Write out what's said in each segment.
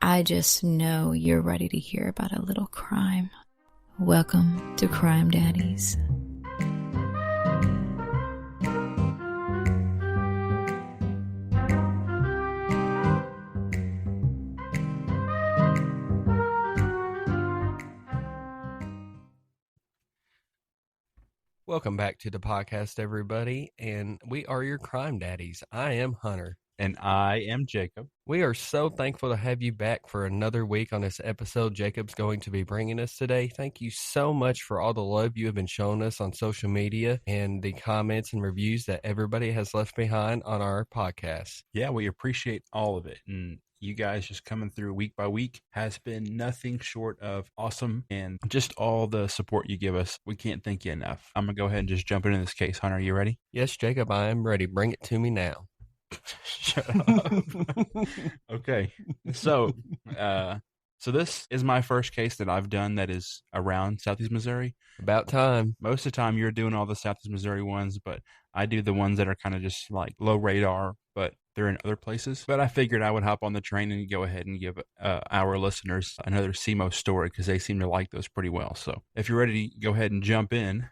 I just know you're ready to hear about a little crime. Welcome to Crime Daddies. Welcome back to the podcast, everybody, and we are your crime daddies. I am Hunter. And I am Jacob. We are so thankful to have you back for another week on this episode Jacob's going to be bringing us today. Thank you so much for all the love you have been showing us on social media and the comments and reviews that everybody has left behind on our podcast. Yeah, we appreciate all of it. And you guys just coming through week by week has been nothing short of awesome, and just all the support you give us. We can't thank you enough. I'm going to go ahead and just jump into this case. Hunter, you ready? Yes, Jacob, I am ready. Bring it to me now. Shut up. Okay. So this is my first case that I've done that is around Southeast Missouri. About time. Most of the time you're doing all the Southeast Missouri ones, but I do the ones that are kind of just like low radar, but they're in other places. But I figured I would hop on the train and go ahead and give our listeners another SEMO story because they seem to like those pretty well. So if you're ready to go ahead and jump in.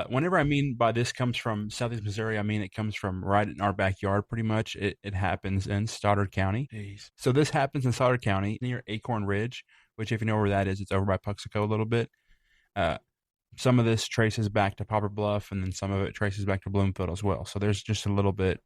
Whenever I mean by this comes from Southeast Missouri, I mean it comes from right in our backyard pretty much. It happens in Stoddard County. Jeez. So this happens in Stoddard County near Acorn Ridge, which if you know where that is, it's over by Puxico a little bit. Some of this traces back to Poplar Bluff, and then some of it traces back to Bloomfield as well. So there's just a little bit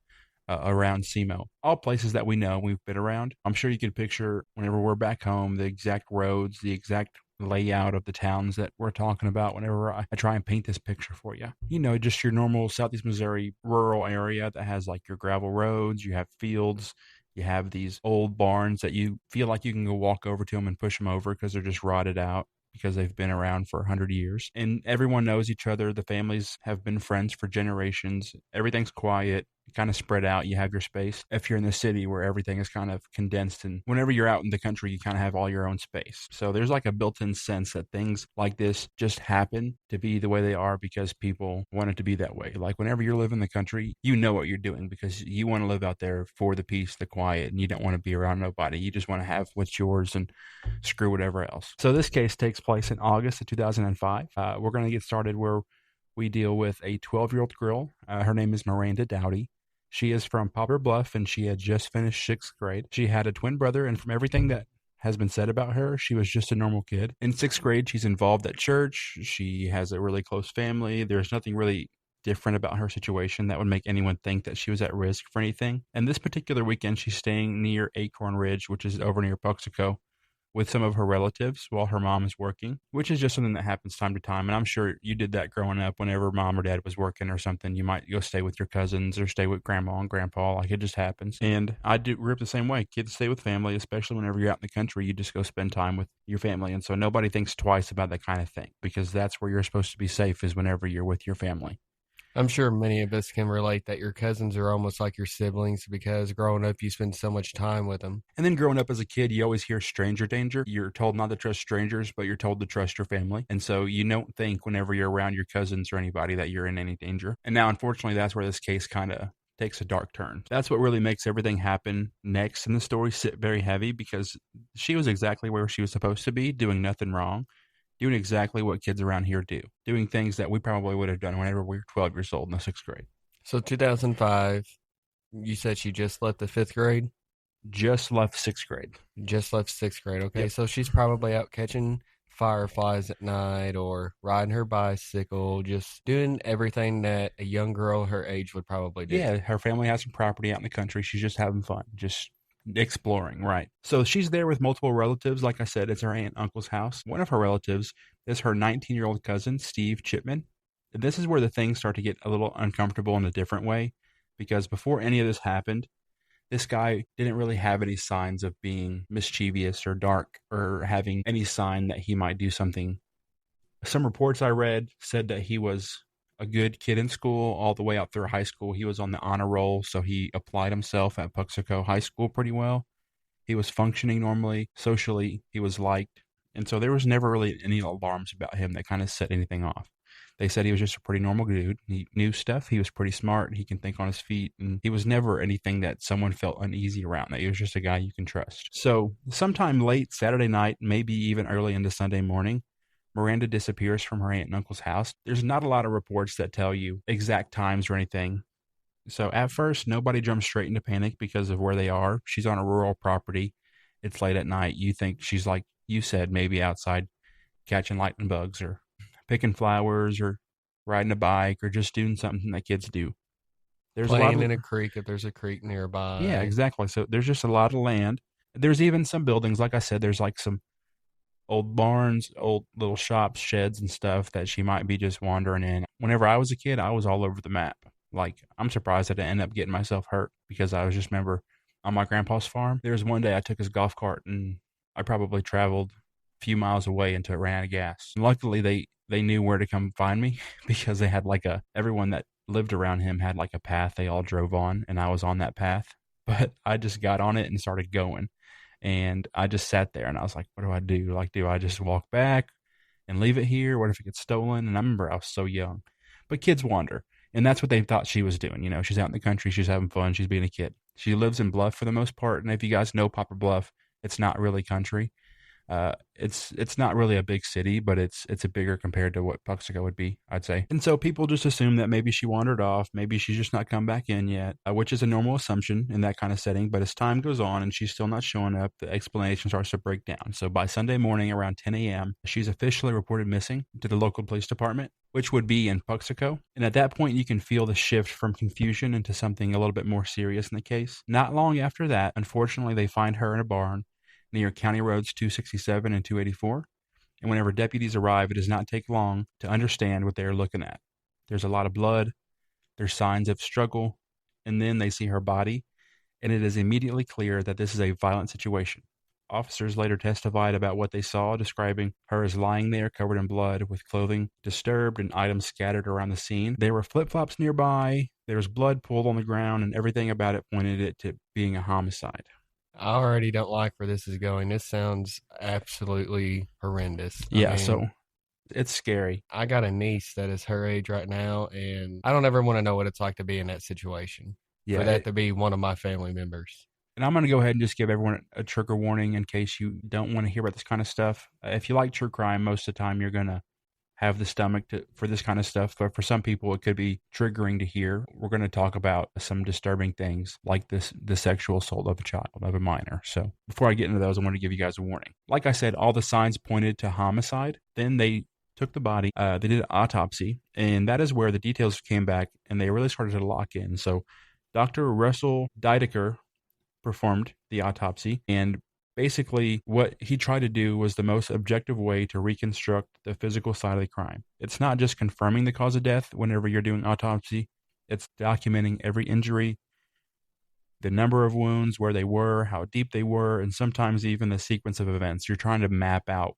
around SEMO. All places that we know we've been around. I'm sure you can picture whenever we're back home, the exact roads, the exact layout of the towns that we're talking about whenever I try and paint this picture for you. You know, just your normal Southeast Missouri rural area that has like your gravel roads, you have fields, you have these old barns that you feel like you can go walk over to them and push them over because they're just rotted out because they've been around for 100 years. And everyone knows each other. The families have been friends for generations. Everything's quiet, kind of spread out. You have your space. If you're in the city where everything is kind of condensed, and whenever you're out in the country, you kind of have all your own space. So there's like a built-in sense that things like this just happen to be the way they are because people want it to be that way. Like whenever you're living in the country, you know what you're doing because you want to live out there for the peace, the quiet, and you don't want to be around nobody. You just want to have what's yours and screw whatever else. So this case takes place in August of 2005. We're going to get started where we deal with a 12-year-old girl. Her name is Miranda Dowdy. She is from Poplar Bluff, and she had just finished 6th grade. She had a twin brother, and from everything that has been said about her, she was just a normal kid. In 6th grade, she's involved at church. She has a really close family. There's nothing really different about her situation that would make anyone think that she was at risk for anything. And this particular weekend, she's staying near Acorn Ridge, which is over near Puxico, with some of her relatives while her mom is working, which is just something that happens time to time. And I'm sure you did that growing up. Whenever mom or dad was working or something, you might go stay with your cousins or stay with grandma and grandpa. Like it just happens. And I grew up the same way. Kids stay with family, especially whenever you're out in the country. You just go spend time with your family. And so nobody thinks twice about that kind of thing because that's where you're supposed to be safe, is whenever you're with your family. I'm sure many of us can relate that your cousins are almost like your siblings because growing up, you spend so much time with them. And then growing up as a kid, you always hear stranger danger. You're told not to trust strangers, but you're told to trust your family. And so you don't think whenever you're around your cousins or anybody that you're in any danger. And now, unfortunately, that's where this case kind of takes a dark turn. That's what really makes everything happen next in the story sit very heavy because she was exactly where she was supposed to be, doing nothing wrong. Doing exactly what kids around here do. Doing things that we probably would have done whenever we were 12 years old in the 6th grade. So 2005, you said she just left the 5th grade? Just left 6th grade. Just left 6th grade. Okay, Yep. So she's probably out catching fireflies at night or riding her bicycle, just doing everything that a young girl her age would probably do. Yeah, her family has some property out in the country. She's just having fun. Just exploring, right? So she's there with multiple relatives. Like I said, it's her aunt and uncle's house. One of her relatives is her 19-year-old cousin, Steve Chipman. This is where the things start to get a little uncomfortable in a different way because before any of this happened, this guy didn't really have any signs of being mischievous or dark or having any sign that he might do something. Some reports I read said that he was a good kid in school all the way out through high school. He was on the honor roll, so he applied himself at Puxico High School pretty well. He was functioning normally. Socially, he was liked. And so there was never really any alarms about him that kind of set anything off. They said he was just a pretty normal dude. He knew stuff. He was pretty smart. He can think on his feet. And he was never anything that someone felt uneasy around. That he was just a guy you can trust. So sometime late Saturday night, maybe even early into Sunday morning, Miranda disappears from her aunt and uncle's house. There's not a lot of reports that tell you exact times or anything. So at first, nobody jumps straight into panic because of where they are. She's on a rural property. It's late at night. You think she's, like you said, maybe outside catching lightning bugs or picking flowers or riding a bike or just doing something that kids do. There's playing in a creek if there's a creek nearby. Yeah, exactly. So there's just a lot of land. There's even some buildings. Like I said, there's like some old barns, old little shops, sheds and stuff that she might be just wandering in. Whenever I was a kid, I was all over the map. Like, I'm surprised I didn't end up getting myself hurt because I was just remember on my grandpa's farm. There was one day I took his golf cart and I probably traveled a few miles away until it ran out of gas. And luckily, they knew where to come find me because they had like everyone that lived around him had like a path they all drove on, and I was on that path. But I just got on it and started going. And I just sat there and I was like, what do I do? Like, do I just walk back and leave it here? What if it gets stolen? And I remember I was so young. But kids wander. And that's what they thought she was doing. You know, she's out in the country. She's having fun. She's being a kid. She lives in Bluff for the most part. And if you guys know Poplar Bluff, it's not really country. It's not really a big city, but it's a bigger compared to what Puxico would be, I'd say. And so people just assume that maybe she wandered off, maybe she's just not come back in yet, which is a normal assumption in that kind of setting. But as time goes on and she's still not showing up, the explanation starts to break down. So by Sunday morning around 10 a.m., she's officially reported missing to the local police department, which would be in Puxico. And at that point, you can feel the shift from confusion into something a little bit more serious in the case. Not long after that, unfortunately, they find her in a barn near County Roads 267 and 284. And whenever deputies arrive, it does not take long to understand what they are looking at. There's a lot of blood, there's signs of struggle, and then they see her body, and it is immediately clear that this is a violent situation. Officers later testified about what they saw, describing her as lying there covered in blood with clothing disturbed and items scattered around the scene. There were flip-flops nearby, there was blood pooled on the ground, and everything about it pointed it to being a homicide. I already don't like where this is going. This sounds absolutely horrendous. So it's scary. I got a niece that is her age right now, and I don't ever want to know what it's like to be in that situation. Yeah, for that to be one of my family members. And I'm going to go ahead and just give everyone a trigger warning in case you don't want to hear about this kind of stuff. If you like true crime, most of the time you're going to have the stomach for this kind of stuff. But for some people, it could be triggering to hear. We're going to talk about some disturbing things like the sexual assault of a child, of a minor. So before I get into those, I want to give you guys a warning. Like I said, all the signs pointed to homicide. Then they took the body, they did an autopsy, and that is where the details came back and they really started to lock in. So Dr. Russell Diedecker performed the autopsy, and basically, what he tried to do was the most objective way to reconstruct the physical side of the crime. It's not just confirming the cause of death whenever you're doing autopsy. It's documenting every injury, the number of wounds, where they were, how deep they were, and sometimes even the sequence of events. You're trying to map out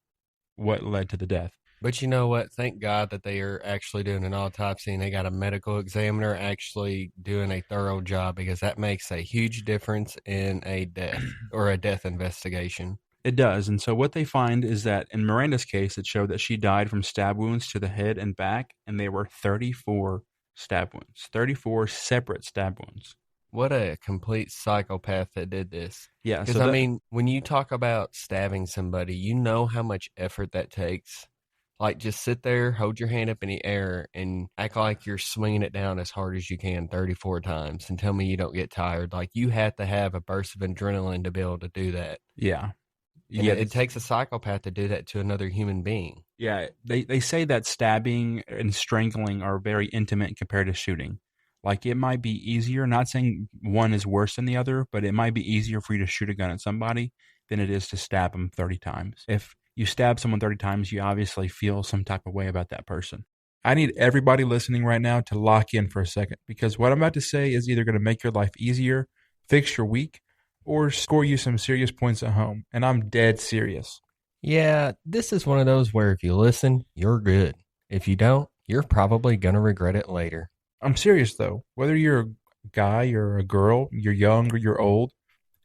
what led to the death. But you know what? Thank God that they are actually doing an autopsy and they got a medical examiner actually doing a thorough job, because that makes a huge difference in a death or a death investigation. It does. And so what they find is that in Miranda's case, it showed that she died from stab wounds to the head and back, and they were 34 stab wounds, 34 separate stab wounds. What a complete psychopath that did this. Yeah. Because, I mean, when you talk about stabbing somebody, you know how much effort that takes. Like, just sit there, hold your hand up in the air, and act like you're swinging it down as hard as you can 34 times and tell me you don't get tired. Like, you have to have a burst of adrenaline to be able to do that. Yeah. Yeah, it takes a psychopath to do that to another human being. Yeah, they say that stabbing and strangling are very intimate compared to shooting. Like, it might be easier, not saying one is worse than the other, but it might be easier for you to shoot a gun at somebody than it is to stab them 30 times. If you stab someone 30 times, you obviously feel some type of way about that person. I need everybody listening right now to lock in for a second, because what I'm about to say is either going to make your life easier, fix your week, or score you some serious points at home. And I'm dead serious. Yeah, this is one of those where if you listen, you're good. If you don't, you're probably going to regret it later. I'm serious, though. Whether you're a guy or a girl, you're young or you're old,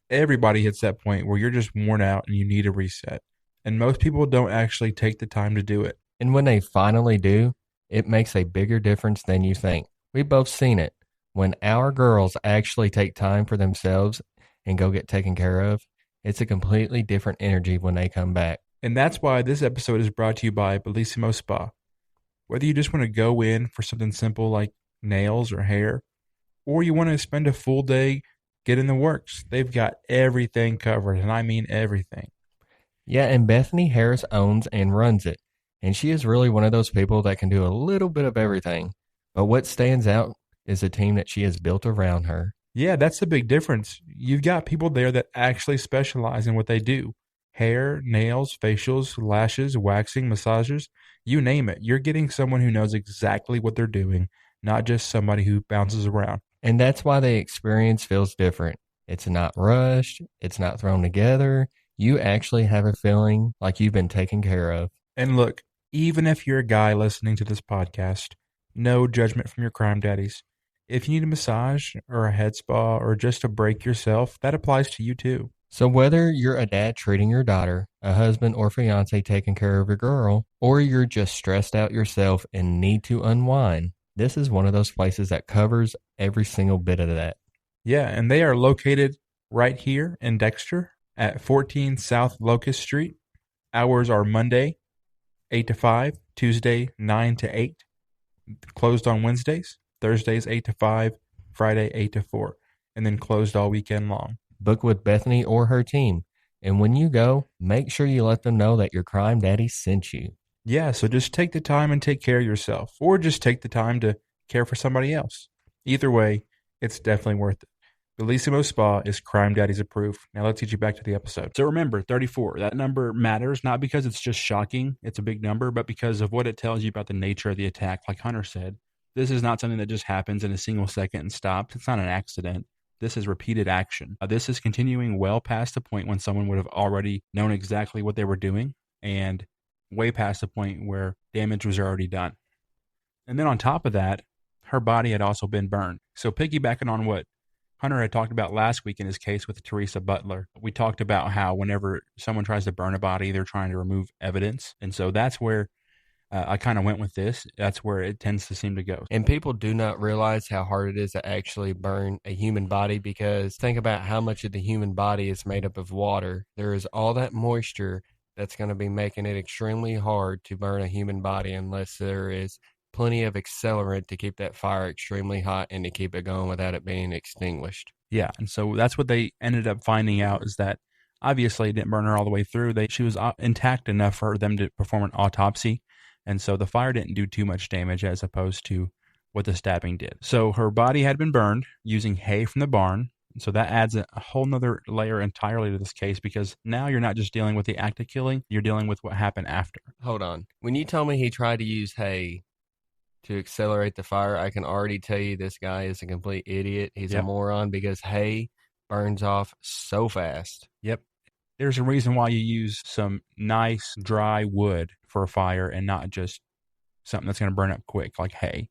everybody hits that point where you're just worn out and you need a reset. And most people don't actually take the time to do it. And when they finally do, It makes a bigger difference than you think. We've both seen it. When our girls actually take time for themselves and go get taken care of, it's a completely different energy when they come back. And that's why this episode is brought to you by Bellissimo Spa. Whether you just want to go in for something simple like nails or hair, or you want to spend a full day getting the works, they've got everything covered, and I mean everything. Yeah, and Bethany Harris owns and runs it, and she is really one of those people that can do a little bit of everything. But what stands out is the team that she has built around her. Yeah, that's the big difference. You've got people there that actually specialize in what they do. Hair, nails, facials, lashes, waxing, massages, you name it. You're getting someone who knows exactly what they're doing, not just somebody who bounces around. And that's why the experience feels different. It's not rushed. It's not thrown together. You actually have a feeling like you've been taken care of. And look, even if you're a guy listening to this podcast, no judgment from your crime daddies. If you need a massage or a head spa or just a break yourself, that applies to you too. So whether you're a dad treating your daughter, a husband or fiance taking care of your girl, or you're just stressed out yourself and need to unwind, this is one of those places that covers every single bit of that. Yeah, and they are located right here in Dexter at 14 South Locust Street. Hours are Monday, 8 to 5, Tuesday, 9 to 8, closed on Wednesdays, Thursdays, 8 to 5, Friday, 8 to 4, and then closed all weekend long. Book with Bethany or her team. And when you go, make sure you let them know that your crime daddy sent you. Yeah, so just take the time and take care of yourself, or just take the time to care for somebody else. Either way, it's definitely worth it. Bellissimo Spa is Crime Daddies approved. Now let's get you back to the episode. So remember, 34, that number matters, not because it's just shocking, it's a big number, but because of what it tells you about the nature of the attack. Like Hunter said, this is not something that just happens in a single second and stops. It's not an accident. This is repeated action. This is continuing well past the point when someone would have already known exactly what they were doing, and way past the point where damage was already done. And then on top of that, her body had also been burned. So piggybacking on what Hunter had talked about last week in his case with Teresa Butler, we talked about how whenever someone tries to burn a body, they're trying to remove evidence. And so that's where I kind of went with this. That's where it tends to seem to go. And people do not realize how hard it is to actually burn a human body, because think about how much of the human body is made up of water. There is all that moisture that's going to be making it extremely hard to burn a human body unless there is plenty of accelerant to keep that fire extremely hot and to keep it going without it being extinguished. Yeah, and so that's what they ended up finding out, is that obviously it didn't burn her all the way through. She was intact enough for them to perform an autopsy, and so the fire didn't do too much damage as opposed to what the stabbing did. So her body had been burned using hay from the barn. So that adds a whole nother layer entirely to this case, because now you're not just dealing with the act of killing, you're dealing with what happened after. Hold on. When you told me he tried to use hay to accelerate the fire, I can already tell you this guy is a complete idiot. He's a moron, because hay burns off so fast. Yep. There's a reason why you use some nice dry wood for a fire and not just something that's going to burn up quick like hay.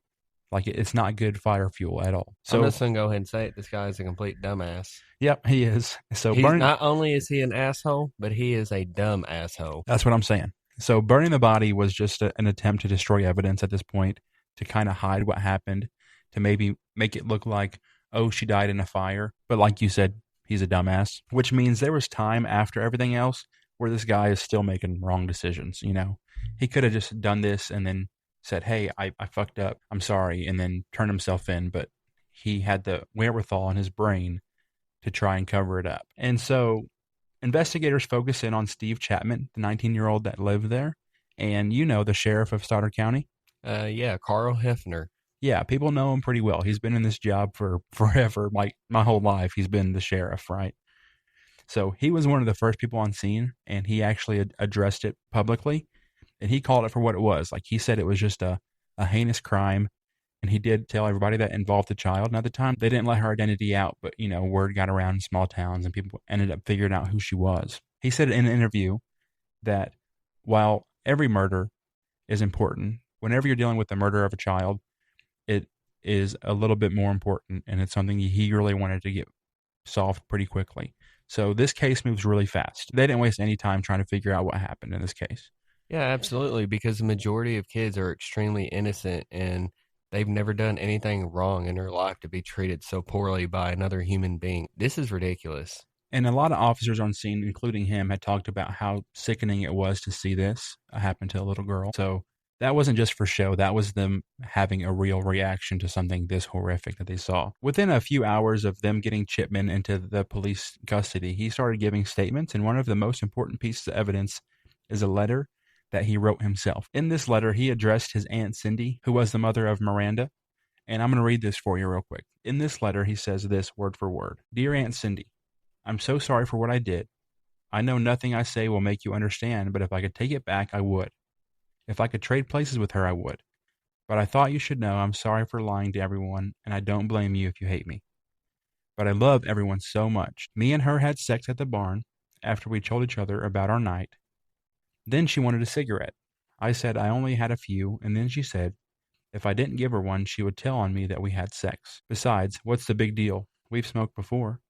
Like, it's not good fire fuel at all. So I'm just going to go ahead and say it. This guy is a complete dumbass. Yep, he is. So not only is he an asshole, but he is a dumb asshole. That's what I'm saying. So burning the body was just an attempt to destroy evidence at this point, to kind of hide what happened, to maybe make it look like, oh, she died in a fire. But like you said, he's a dumbass, which means there was time after everything else where this guy is still making wrong decisions. You know, he could have just done this and then said, hey, I fucked up, I'm sorry, and then turned himself in. But he had the wherewithal in his brain to try and cover it up. And so investigators focus in on Steve Chapman, the 19-year-old that lived there. And you know, the sheriff of Stoddard County. Yeah, Carl Hefner. Yeah, people know him pretty well. He's been in this job for forever. Like, my whole life, he's been the sheriff, right? So he was one of the first people on scene, and he actually addressed it publicly, and he called it for what it was. Like, he said it was just a heinous crime, and he did tell everybody that involved the child. And at the time, they didn't let her identity out, but, you know, word got around in small towns, and people ended up figuring out who she was. He said in an interview that while every murder is important, whenever you're dealing with the murder of a child, it is a little bit more important, and it's something he really wanted to get solved pretty quickly. So this case moves really fast. They didn't waste any time trying to figure out what happened in this case. Yeah, absolutely. Because the majority of kids are extremely innocent and they've never done anything wrong in their life to be treated so poorly by another human being. This is ridiculous. And a lot of officers on scene, including him, had talked about how sickening it was to see this happen to a little girl. So that wasn't just for show. That was them having a real reaction to something this horrific that they saw. Within a few hours of them getting Chipman into the police custody, he started giving statements. And one of the most important pieces of evidence is a letter that he wrote himself. In this letter, he addressed his Aunt Cindy, who was the mother of Miranda. And I'm going to read this for you real quick. In this letter, he says this word for word. Dear Aunt Cindy, I'm so sorry for what I did. I know nothing I say will make you understand, but if I could take it back, I would. If I could trade places with her, I would. But I thought you should know I'm sorry for lying to everyone, and I don't blame you if you hate me. But I love everyone so much. Me and her had sex at the barn after we told each other about our night. Then she wanted a cigarette. I said I only had a few, and then she said if I didn't give her one, she would tell on me that we had sex. Besides, what's the big deal? We've smoked before.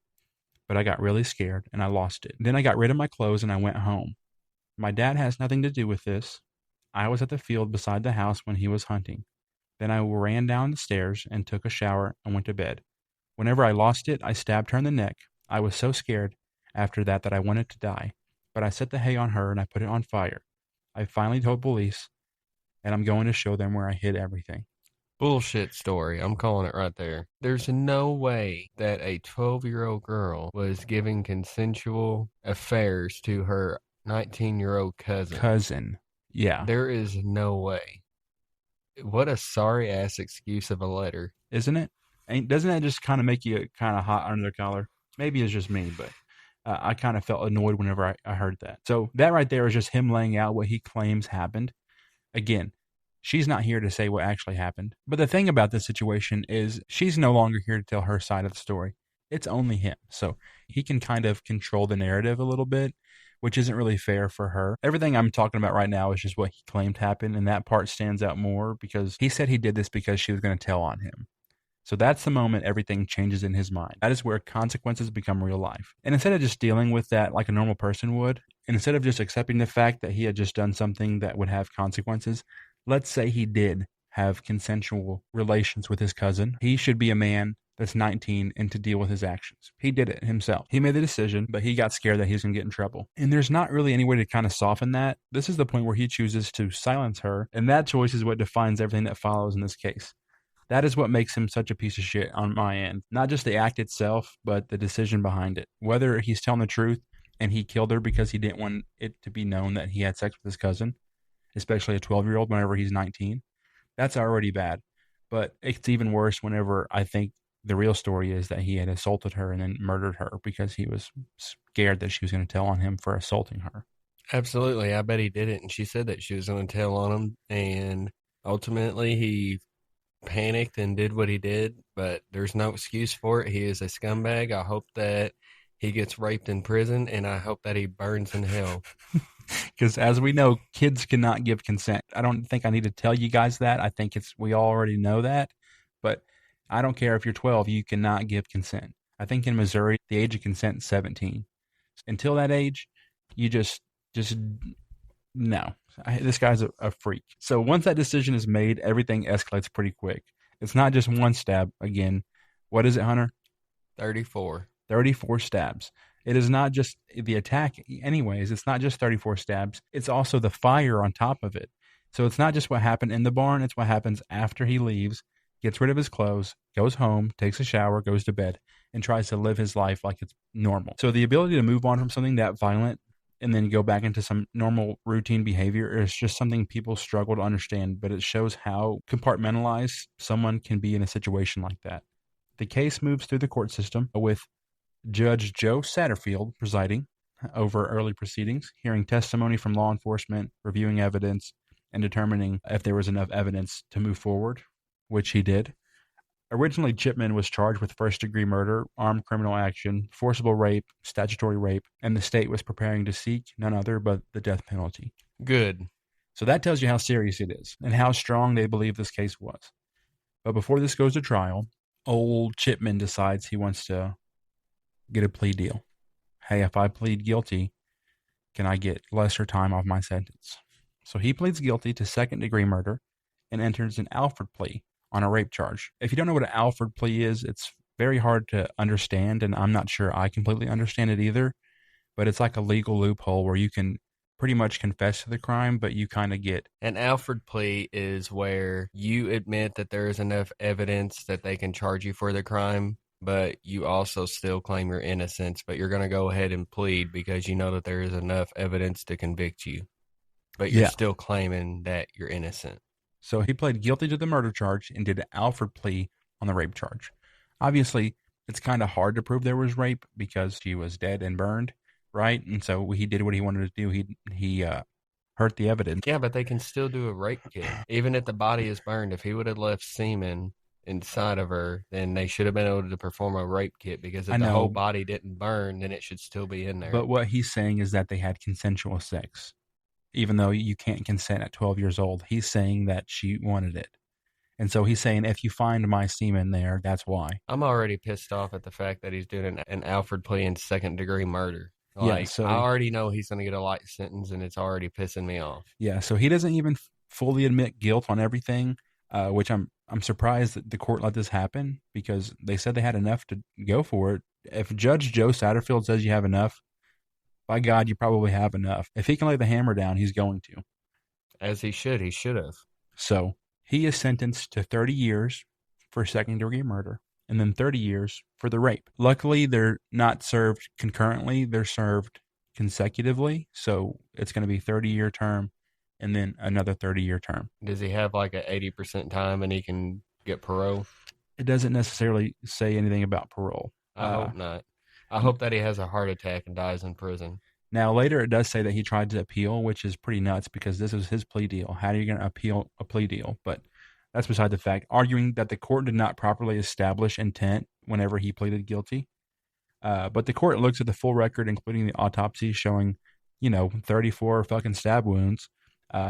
But I got really scared and I lost it. Then I got rid of my clothes and I went home. My dad has nothing to do with this. I was at the field beside the house when he was hunting. Then I ran down the stairs and took a shower and went to bed. Whenever I lost it, I stabbed her in the neck. I was so scared after that I wanted to die. But I set the hay on her and I put it on fire. I finally told police, and I'm going to show them where I hid everything. Bullshit story. I'm calling it right there. There's no way that a 12-year-old girl was giving consensual affairs to her 19-year-old cousin. Yeah. There is no way. What a sorry ass excuse of a letter. Isn't it? And doesn't that just kind of make you kind of hot under the collar? Maybe it's just me, but I kind of felt annoyed whenever I heard that. So that right there is just him laying out what he claims happened. Again, she's not here to say what actually happened. But the thing about this situation is she's no longer here to tell her side of the story. It's only him. So he can kind of control the narrative a little bit, which isn't really fair for her. Everything I'm talking about right now is just what he claimed happened, and that part stands out more because he said he did this because she was going to tell on him. So that's the moment everything changes in his mind. That is where consequences become real life. And instead of just dealing with that like a normal person would, and instead of just accepting the fact that he had just done something that would have consequences, let's say he did have consensual relations with his cousin. He should be a man that's 19 and to deal with his actions. He did it himself. He made the decision, but he got scared that he was going to get in trouble. And there's not really any way to kind of soften that. This is the point where he chooses to silence her, and that choice is what defines everything that follows in this case. That is what makes him such a piece of shit on my end. Not just the act itself, but the decision behind it. Whether he's telling the truth and he killed her because he didn't want it to be known that he had sex with his cousin, especially a 12-year-old whenever he's 19, that's already bad. But it's even worse whenever I think the real story is that he had assaulted her and then murdered her because he was scared that she was going to tell on him for assaulting her. Absolutely. I bet he did it. And she said that she was going to tell on him. And ultimately, he panicked and did what he did. But there's no excuse for it. He is a scumbag. I hope that he gets raped in prison. And I hope that he burns in hell. Because as we know, kids cannot give consent. I don't think I need to tell you guys that. I think we all already know that. But I don't care if you're 12, you cannot give consent. I think in Missouri, the age of consent is 17. Until that age, you just no. This guy's a freak. So once that decision is made, everything escalates pretty quick. It's not just one stab. Again, what is it, Hunter? 34. 34 stabs. It is not just the attack anyways. It's not just 34 stabs. It's also the fire on top of it. So it's not just what happened in the barn. It's what happens after he leaves, gets rid of his clothes, goes home, takes a shower, goes to bed, and tries to live his life like it's normal. So the ability to move on from something that violent and then go back into some normal routine behavior is just something people struggle to understand, but it shows how compartmentalized someone can be in a situation like that. The case moves through the court system with Judge Joe Satterfield presiding over early proceedings, hearing testimony from law enforcement, reviewing evidence, and determining if there was enough evidence to move forward, which he did. Originally, Chipman was charged with first-degree murder, armed criminal action, forcible rape, statutory rape, and the state was preparing to seek none other but the death penalty. Good. So that tells you how serious it is and how strong they believe this case was. But before this goes to trial, old Chipman decides he wants to get a plea deal. Hey, if I plead guilty, can I get lesser time off my sentence? So he pleads guilty to second-degree murder and enters an Alford plea on a rape charge. If you don't know what an Alford plea is, it's very hard to understand, and I'm not sure I completely understand it either, but it's like a legal loophole where you can pretty much confess to the crime, but you kind of get... An Alford plea is where you admit that there is enough evidence that they can charge you for the crime, but you also still claim your innocence, but you're going to go ahead and plead because you know that there is enough evidence to convict you, but you're still claiming that you're innocent. So he pled guilty to the murder charge and did an Alford plea on the rape charge. Obviously, it's kind of hard to prove there was rape because she was dead and burned, right? And so he did what he wanted to do. He hurt the evidence. Yeah, but they can still do a rape kit. Even if the body is burned, if he would have left semen inside of her, then they should have been able to perform a rape kit, because if the whole body didn't burn, then it should still be in there. But what he's saying is that they had consensual sex. Even though you can't consent at 12 years old, he's saying that she wanted it. And so he's saying, if you find my semen there, that's why. I'm already pissed off at the fact that he's doing an Alford plea in second-degree murder. Like, so I already know he's going to get a light sentence, and it's already pissing me off. Yeah, so he doesn't even fully admit guilt on everything, which I'm surprised that the court let this happen, because they said they had enough to go for it. If Judge Joe Satterfield says you have enough, by God, you probably have enough. If he can lay the hammer down, he's going to. As he should. He should have. So he is sentenced to 30 years for second-degree murder, and then 30 years for the rape. Luckily, they're not served concurrently. They're served consecutively. So it's going to be 30-year term and then another 30-year term. Does he have like an 80% time and he can get parole? It doesn't necessarily say anything about parole. I hope not. I hope that he has a heart attack and dies in prison. Now, later it does say that he tried to appeal, which is pretty nuts because this was his plea deal. How are you going to appeal a plea deal? But that's beside the fact. Arguing that the court did not properly establish intent whenever he pleaded guilty. But the court looks at the full record, including the autopsy showing, 34 fucking stab wounds,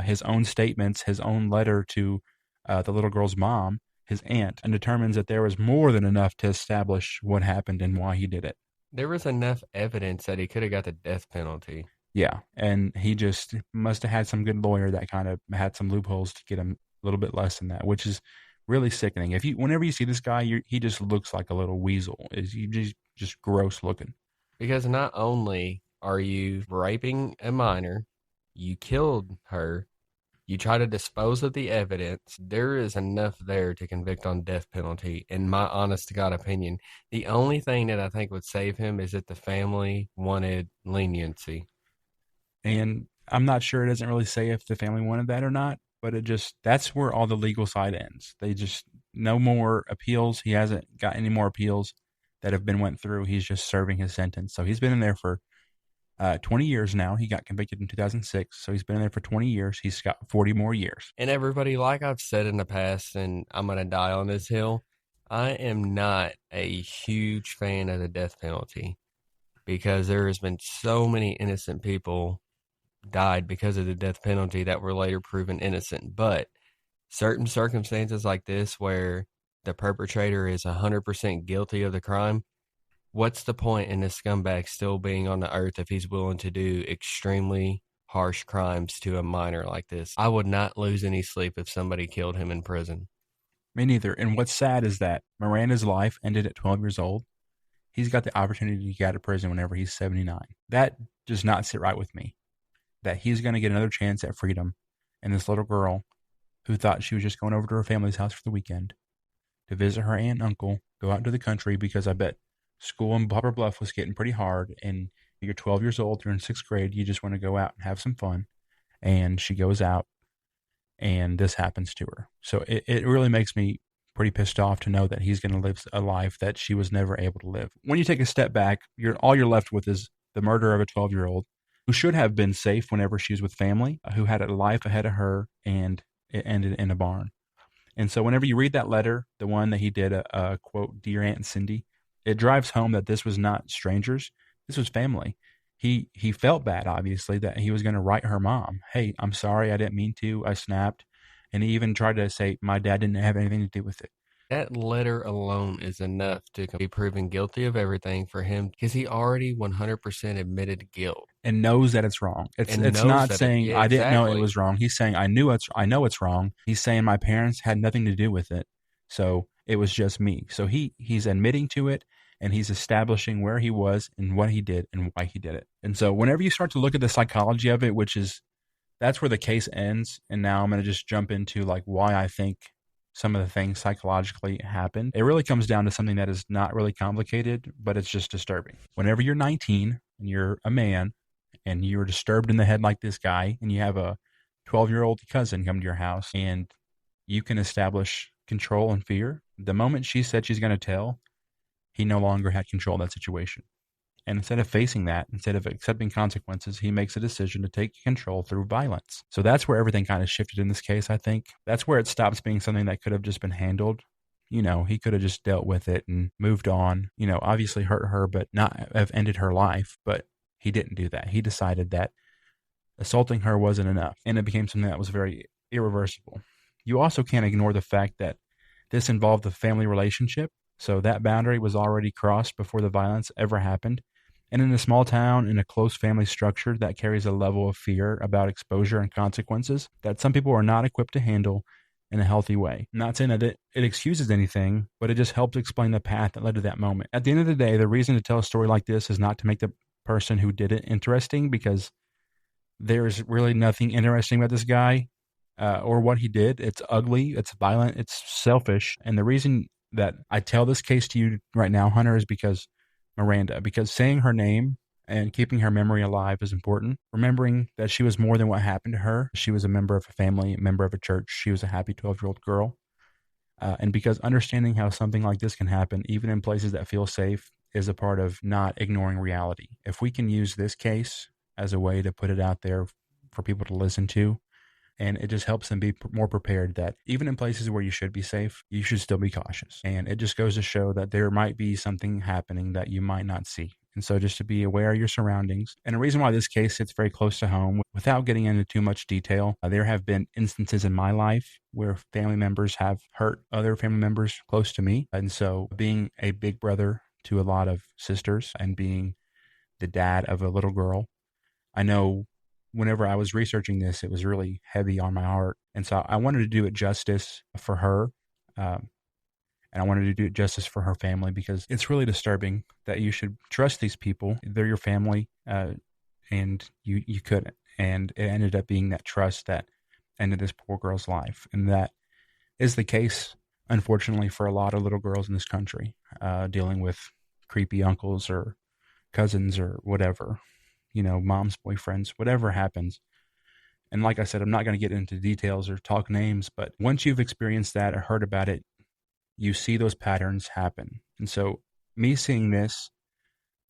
his own statements, his own letter to the little girl's mom, his aunt, and determines that there was more than enough to establish what happened and why he did it. There was enough evidence that he could have got the death penalty. Yeah, and he just must have had some good lawyer that kind of had some loopholes to get him a little bit less than that, which is really sickening. Whenever you see this guy, he just looks like a little weasel. He's just gross looking. Because not only are you raping a minor, you killed her, you try to dispose of the evidence, there is enough there to convict on death penalty, in my honest to God opinion. The only thing that I think would save him is if the family wanted leniency. And I'm not sure, it doesn't really say if the family wanted that or not, but that's where all the legal side ends. They just, no more appeals. He hasn't got any more appeals that have been went through. He's just serving his sentence. So he's been in there for 20 years now. He got convicted in 2006, so he's been in there for 20 years. He's got 40 more years. And everybody, like I've said in the past, and I'm going to die on this hill, I am not a huge fan of the death penalty, because there has been so many innocent people died because of the death penalty that were later proven innocent. But certain circumstances like this, where the perpetrator is 100% guilty of the crime, what's the point in this scumbag still being on the earth if he's willing to do extremely harsh crimes to a minor like this? I would not lose any sleep if somebody killed him in prison. Me neither. And what's sad is that Miranda's life ended at 12 years old. He's got the opportunity to get out of prison whenever he's 79. That does not sit right with me. That he's going to get another chance at freedom. And this little girl who thought she was just going over to her family's house for the weekend to visit her aunt and uncle, go out into the country, because I bet school in Poplar Bluff was getting pretty hard, and you're 12 years old, you're in 6th grade, you just want to go out and have some fun. And she goes out, and this happens to her. So it really makes me pretty pissed off to know that he's going to live a life that she was never able to live. When you take a step back, all you're left with is the murder of a 12-year-old who should have been safe whenever she was with family, who had a life ahead of her, and it ended in a barn. And so whenever you read that letter, the one that he did, quote, "Dear Aunt Cindy," it drives home that this was not strangers. This was family. He felt bad, obviously, that he was going to write her mom, "Hey, I'm sorry, I didn't mean to, I snapped." And he even tried to say, "My dad didn't have anything to do with it." That letter alone is enough to be proven guilty of everything for him because he already 100% admitted guilt. And knows that it's wrong. It's knows not that saying yeah, I didn't know it exactly. was wrong. He's saying I know it's wrong. He's saying my parents had nothing to do with it. So it was just me. So he's admitting to it, and he's establishing where he was and what he did and why he did it. And so whenever you start to look at the psychology of it, that's where the case ends. And now I'm going to just jump into like why I think some of the things psychologically happen. It really comes down to something that is not really complicated, but it's just disturbing. Whenever you're 19 and you're a man and you're disturbed in the head like this guy, and you have a 12-year-old cousin come to your house, and you can establish control and fear, the moment she said she's going to tell, he no longer had control of that situation. And instead of facing that, instead of accepting consequences, he makes a decision to take control through violence. So that's where everything kind of shifted in this case, I think. That's where it stops being something that could have just been handled. You know, he could have just dealt with it and moved on, you know, obviously hurt her, but not have ended her life. But he didn't do that. He decided that assaulting her wasn't enough, and it became something that was very irreversible. You also can't ignore the fact that this involved a family relationship. So that boundary was already crossed before the violence ever happened. And in a small town, in a close family structure, that carries a level of fear about exposure and consequences that some people are not equipped to handle in a healthy way. I'm not saying that it excuses anything, but it just helps explain the path that led to that moment. At the end of the day, the reason to tell a story like this is not to make the person who did it interesting, because there's really nothing interesting about this guy or what he did. It's ugly, it's violent, it's selfish. And the reason that I tell this case to you right now, Hunter, is because saying her name and keeping her memory alive is important. Remembering that she was more than what happened to her. She was a member of a family, a member of a church. She was a happy 12-year-old girl. And because understanding how something like this can happen, even in places that feel safe, is a part of not ignoring reality. If we can use this case as a way to put it out there for people to listen to, and it just helps them be more prepared that even in places where you should be safe, you should still be cautious. And it just goes to show that there might be something happening that you might not see. And so just to be aware of your surroundings. And a reason why this case sits very close to home, without getting into too much detail, there have been instances in my life where family members have hurt other family members close to me. And so being a big brother to a lot of sisters and being the dad of a little girl, I know whenever I was researching this, it was really heavy on my heart. And so I wanted to do it justice for her. And I wanted to do it justice for her family, because it's really disturbing that you should trust these people. They're your family, and you couldn't. And it ended up being that trust that ended this poor girl's life. And that is the case, unfortunately, for a lot of little girls in this country, dealing with creepy uncles or cousins or whatever, you know, mom's boyfriends, whatever happens. And like I said, I'm not going to get into details or talk names, but once you've experienced that or heard about it, you see those patterns happen. And so me seeing this,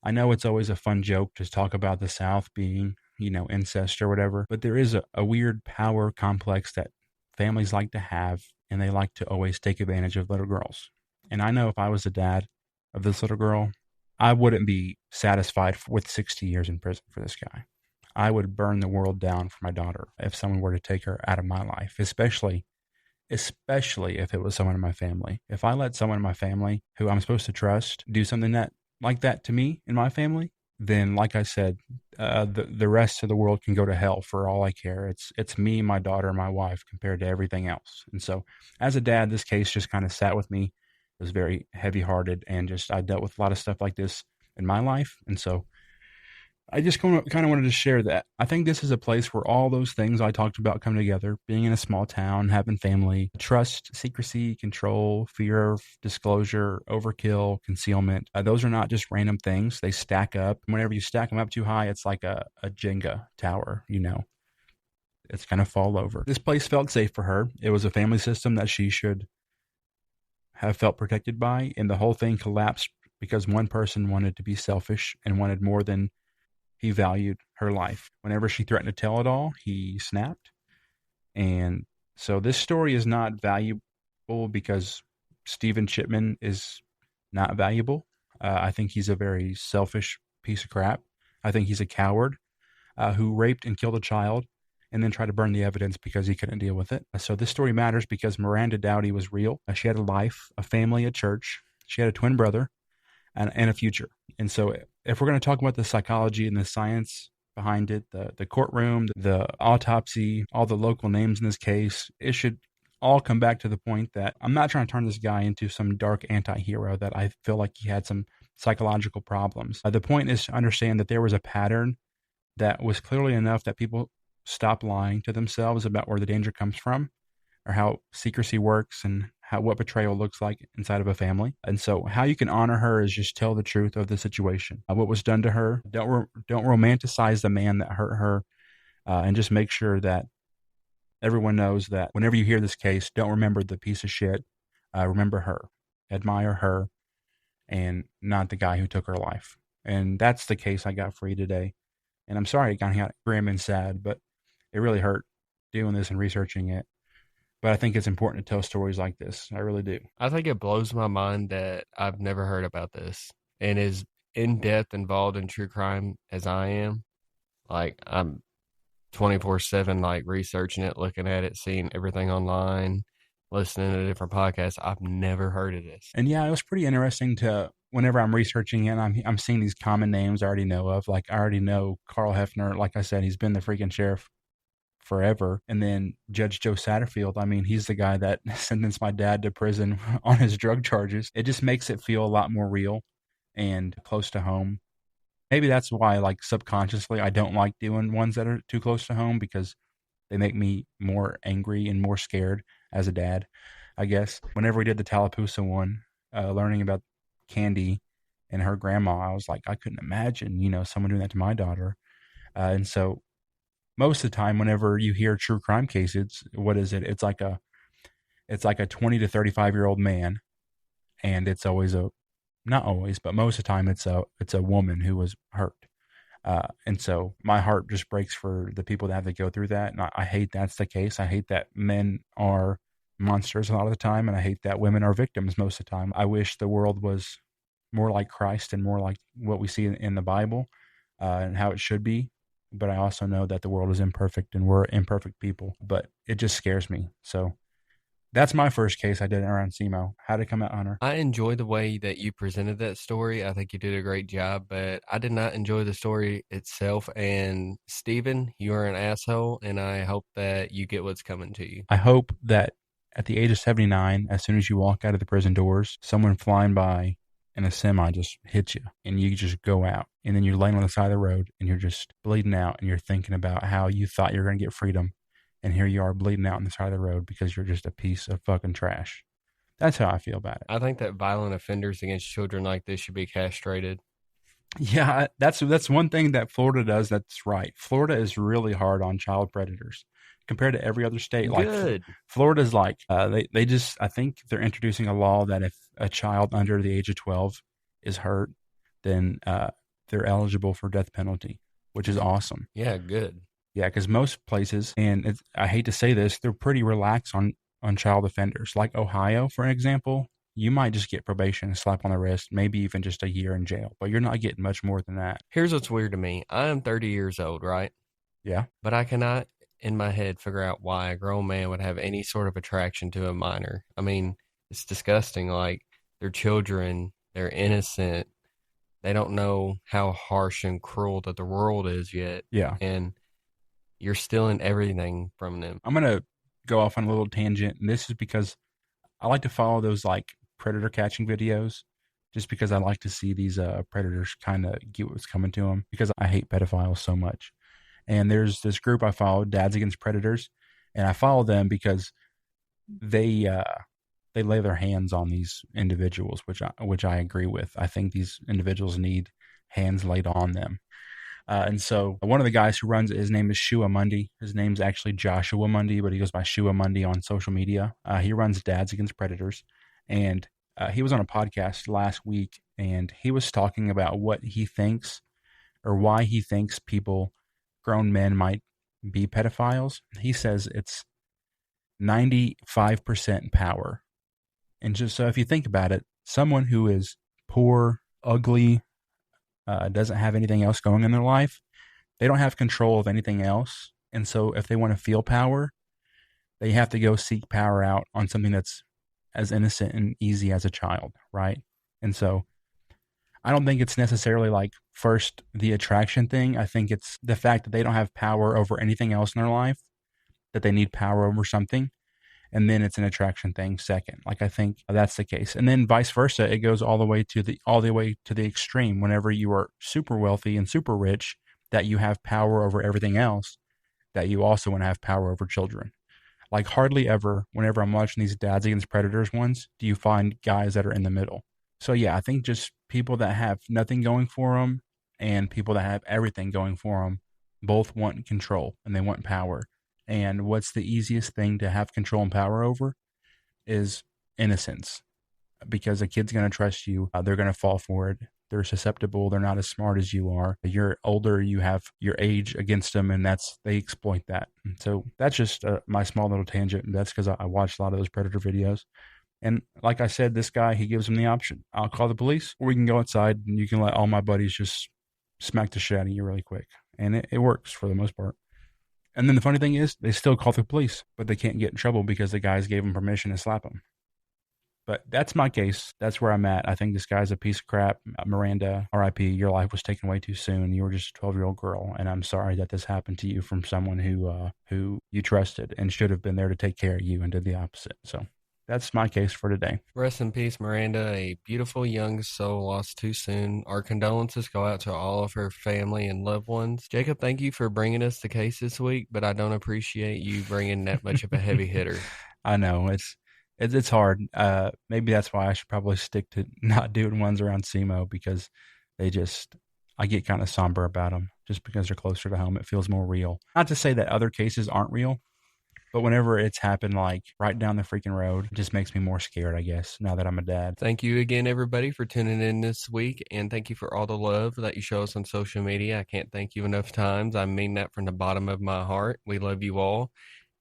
I know it's always a fun joke to talk about the South being, you know, incest or whatever, but there is a weird power complex that families like to have, and they like to always take advantage of little girls. And I know if I was the dad of this little girl, I wouldn't be satisfied with 60 years in prison for this guy. I would burn the world down for my daughter if someone were to take her out of my life, especially if it was someone in my family. If I let someone in my family who I'm supposed to trust do something like that to me in my family, then like I said, the rest of the world can go to hell for all I care. It's me, my daughter, my wife compared to everything else. And so as a dad, this case just kind of sat with me. It was very heavy hearted, and just I dealt with a lot of stuff like this in my life. And so I just kind of wanted to share that. I think this is a place where all those things I talked about come together: being in a small town, having family, trust, secrecy, control, fear of disclosure, overkill, concealment. Those are not just random things. They stack up. Whenever you stack them up too high, it's like a Jenga tower, you know. It's going to fall over. This place felt safe for her. It was a family system that she should have felt protected by, and the whole thing collapsed because one person wanted to be selfish and wanted more than he valued her life. Whenever she threatened to tell it all, he snapped. And so this story is not valuable because Stephen Chipman is not valuable. I think he's a very selfish piece of crap. I think he's a coward who raped and killed a child and then try to burn the evidence because he couldn't deal with it. So this story matters because Miranda Dowdy was real. She had a life, a family, a church. She had a twin brother and a future. And so if we're going to talk about the psychology and the science behind it, the courtroom, the autopsy, all the local names in this case, it should all come back to the point that I'm not trying to turn this guy into some dark anti-hero that I feel like he had some psychological problems. The point is to understand that there was a pattern that was clearly enough that people stop lying to themselves about where the danger comes from or how secrecy works and what betrayal looks like inside of a family. And so how you can honor her is just tell the truth of the situation, what was done to her. Don't romanticize the man that hurt her, and just make sure that everyone knows that whenever you hear this case, don't remember the piece of shit. Remember her, admire her, and not the guy who took her life. And that's the case I got for you today. And I'm sorry it kind of got grim and sad, but it really hurt doing this and researching it. But I think it's important to tell stories like this. I really do. I think it blows my mind that I've never heard about this. And as in-depth involved in true crime as I am, like I'm 24/7, like researching it, looking at it, seeing everything online, listening to different podcasts. I've never heard of this. And yeah, it was pretty interesting to, whenever I'm researching it, I'm seeing these common names I already know of. Like I already know Carl Hefner. Like I said, he's been the freaking sheriff forever. And then Judge Joe Satterfield, I mean, he's the guy that sentenced my dad to prison on his drug charges. It just makes it feel a lot more real and close to home. Maybe that's why, like, subconsciously, I don't like doing ones that are too close to home because they make me more angry and more scared as a dad, I guess. Whenever we did the Tallapoosa one, learning about Candy and her grandma, I was like, I couldn't imagine, someone doing that to my daughter. And so most of the time, whenever you hear true crime cases, what is it? It's like a 20 to 35-year-old man, and it's always not always, but most of the time it's a woman who was hurt. And so my heart just breaks for the people that have to go through that. And I hate that's the case. I hate that men are monsters a lot of the time, and I hate that women are victims most of the time. I wish the world was more like Christ and more like what we see in the Bible, and how it should be. But I also know that the world is imperfect and we're imperfect people, but it just scares me. So that's my first case I did around SEMO. How'd it come out, Hunter? I enjoy the way that you presented that story. I think you did a great job, but I did not enjoy the story itself. And Stephen, you are an asshole, and I hope that you get what's coming to you. I hope that at the age of 79, as soon as you walk out of the prison doors, someone flying by in a semi just hits you and you just go out. And then you're laying on the side of the road and you're just bleeding out and you're thinking about how you thought you were going to get freedom. And here you are bleeding out on the side of the road because you're just a piece of fucking trash. That's how I feel about it. I think that violent offenders against children like this should be castrated. Yeah, that's one thing that Florida does that's right. Florida is really hard on child predators compared to every other state. Good. Like Florida's like, they just, I think they're introducing a law that if a child under the age of 12 is hurt, then they're eligible for death penalty, which is awesome. Yeah, good. Yeah, because most places, and I hate to say this, they're pretty relaxed on child offenders. Like Ohio, for example, you might just get probation, a slap on the wrist, maybe even just a year in jail, but you're not getting much more than that. Here's what's weird to me. I am 30 years old, right? Yeah. But I cannot, in my head, figure out why a grown man would have any sort of attraction to a minor. I mean, it's disgusting. Like, they're children, they're innocent, they don't know how harsh and cruel that the world is yet. Yeah. And you're stealing everything from them. I'm going to go off on a little tangent, and this is because I like to follow those like predator catching videos just because I like to see these predators kind of get what's coming to them because I hate pedophiles so much. And there's this group I follow, Dads Against Predators, and I follow them because they lay their hands on these individuals, which I agree with. I think these individuals need hands laid on them. And so one of the guys who runs it, his name is Shua Mundy. His name's actually Joshua Mundy, but he goes by Shua Mundy on social media. He runs Dads Against Predators. And he was on a podcast last week, and he was talking about what he thinks or why he thinks grown men might be pedophiles. He says it's 95% power. And just so if you think about it, someone who is poor, ugly, doesn't have anything else going in their life, they don't have control of anything else. And so if they want to feel power, they have to go seek power out on something that's as innocent and easy as a child, right? And so I don't think it's necessarily like first the attraction thing. I think it's the fact that they don't have power over anything else in their life, that they need power over something. And then it's an attraction thing second. Like I think that's the case. And then vice versa, it goes all the way to the extreme. Whenever you are super wealthy and super rich, that you have power over everything else, that you also want to have power over children. Like hardly ever, whenever I'm watching these Dads Against Predators ones, do you find guys that are in the middle. So yeah, I think just people that have nothing going for them and people that have everything going for them both want control and they want power. And what's the easiest thing to have control and power over is innocence, because a kid's going to trust you. They're going to fall for it. They're susceptible. They're not as smart as you are. You're older. You have your age against them, and they exploit that. And so that's just my small little tangent. That's because I watched a lot of those Predator videos. And like I said, this guy, he gives them the option. I'll call the police, or we can go outside and you can let all my buddies just smack the shit out of you really quick. And it works for the most part. And then the funny thing is, they still call the police, but they can't get in trouble because the guys gave them permission to slap them. But that's my case. That's where I'm at. I think this guy's a piece of crap. Miranda, R.I.P., your life was taken away too soon. You were just a 12-year-old girl, and I'm sorry that this happened to you from someone who you trusted and should have been there to take care of you and did the opposite. So that's my case for today. Rest in peace, Miranda, a beautiful young soul lost too soon. Our condolences go out to all of her family and loved ones. Jacob, thank you for bringing us the case this week, but I don't appreciate you bringing that much of a heavy hitter. I know, it's hard. Maybe that's why I should probably stick to not doing ones around SEMO, because I get kind of somber about them just because they're closer to home. It feels more real. Not to say that other cases aren't real, but whenever it's happened like right down the freaking road, it just makes me more scared, I guess, now that I'm a dad. Thank you again, everybody, for tuning in this week. And thank you for all the love that you show us on social media. I can't thank you enough times. I mean that from the bottom of my heart. We love you all.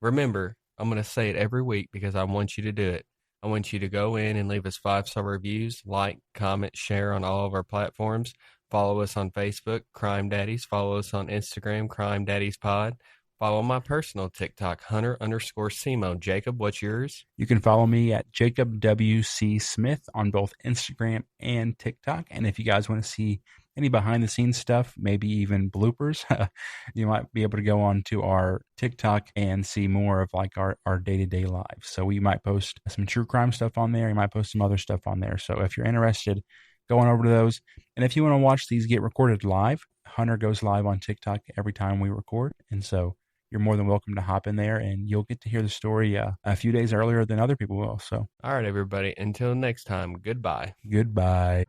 Remember, I'm going to say it every week because I want you to do it. I want you to go in and leave us 5-star reviews, like, comment, share on all of our platforms. Follow us on Facebook, Crime Daddies. Follow us on Instagram, Crime Daddies Pod. Follow my personal TikTok, Hunter_Semo. Jacob, what's yours? You can follow me at Jacob W.C. Smith on both Instagram and TikTok. And if you guys want to see any behind the scenes stuff, maybe even bloopers, you might be able to go on to our TikTok and see more of like our day-to-day lives. So we might post some true crime stuff on there. You might post some other stuff on there. So if you're interested, go on over to those. And if you want to watch these get recorded live, Hunter goes live on TikTok every time we record. And so you're more than welcome to hop in there, and you'll get to hear the story a few days earlier than other people will. So, all right, everybody. Until next time, goodbye. Goodbye.